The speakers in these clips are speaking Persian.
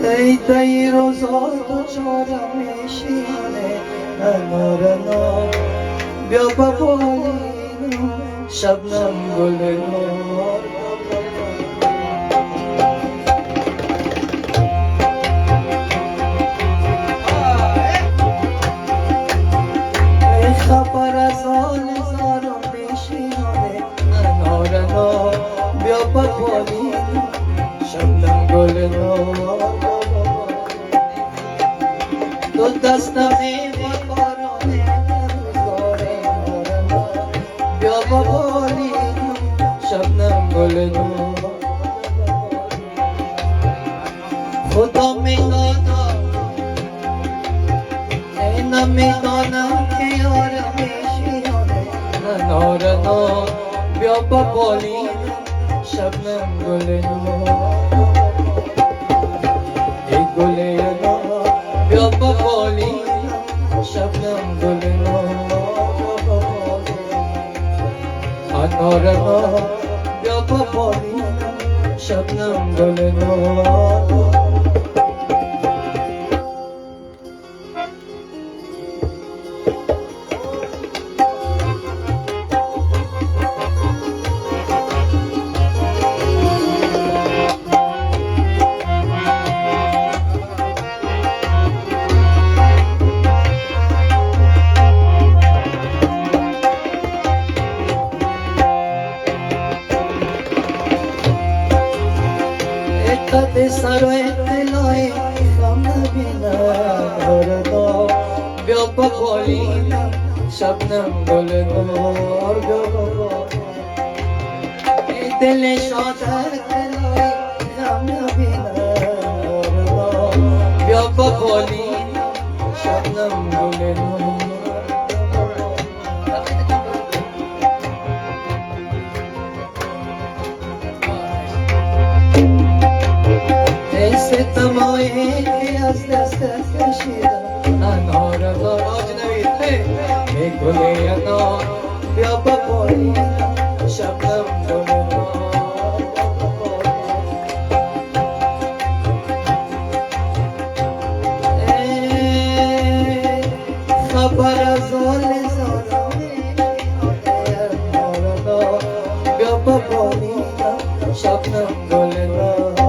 ای تایی روزا تو چارم میشینه انارنا بیا با بالینو شبنم گل نار ای خبر از آن زارم میشینه انارنا بیا با بالینو شبنم گل نار تو دستم با بارانه روزگاره نارنا بیا با بالینو شبنم گل نار خدا میداند نمیدانم که یارم میشینه نارنا بیا با بالینو شبنم گل نار ای گل نار بیا با بالینو شبنم گل نار نارنا بیا با بالینو شبنم گل نار قد سر و اطلاعی خم نبینم نارنا بیا با بالینم شبنم گل نار بیا با بالینم ای دل شاد اطلاعی خم نبینم نارنا بیا با بالینم شبنم گل نار ستمایی که از دستت کشیدم انارنا راجنوید ای گل نار بیا با بالینم شبنم گل نار ای خبر از آل زارم نارنا بیا با بالینم شبنم گل نار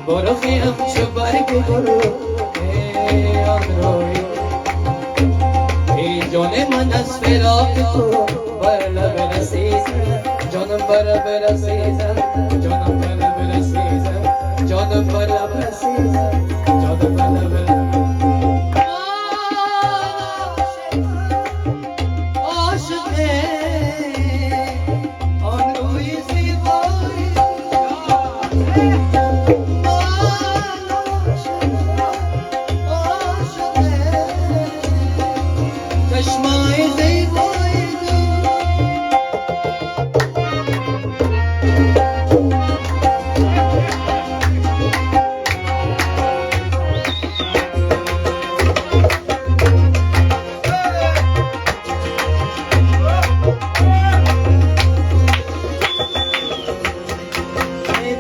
برو خیام چو برگ برو ای آن ای جان من از فراق تو بالا برسیزم جانم بالا برسیزم جانم بالا برسیزم جانم بالا برسیزم جانم بالا برسیزم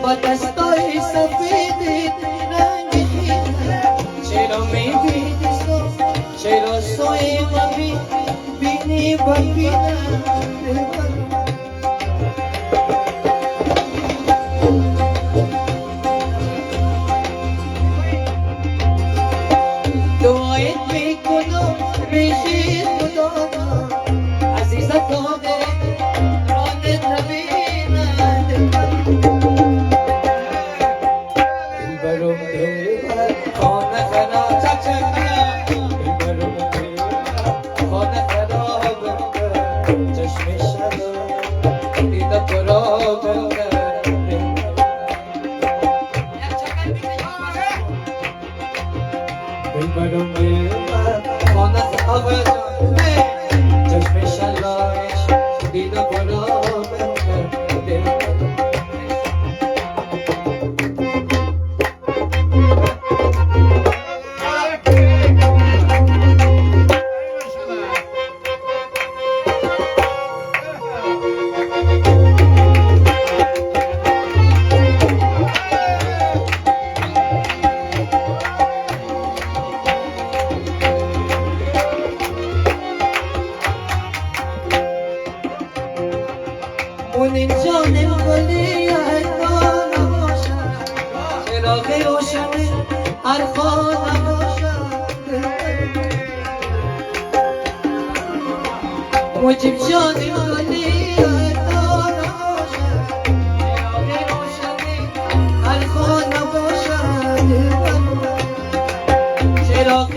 با دستای سفیدت رنگ خیزم چرا میبینی چرا سوی غمی بینی ببینم دعایت میکنم ریشی خدا عزیزت داده رانت نبینم دلبرم دلبر خانه خراب چک چک دلبرم دلبر خانه خراب چشم شب دیده پراب دلبرم دلبر خانه خراب چشم شلایش دیده پراب اون جان گلی حیران باشد چراغ روشن هر خانه باشد موجب جان گلی حیران باشد چراغ روشن هر خانه باشد چراغ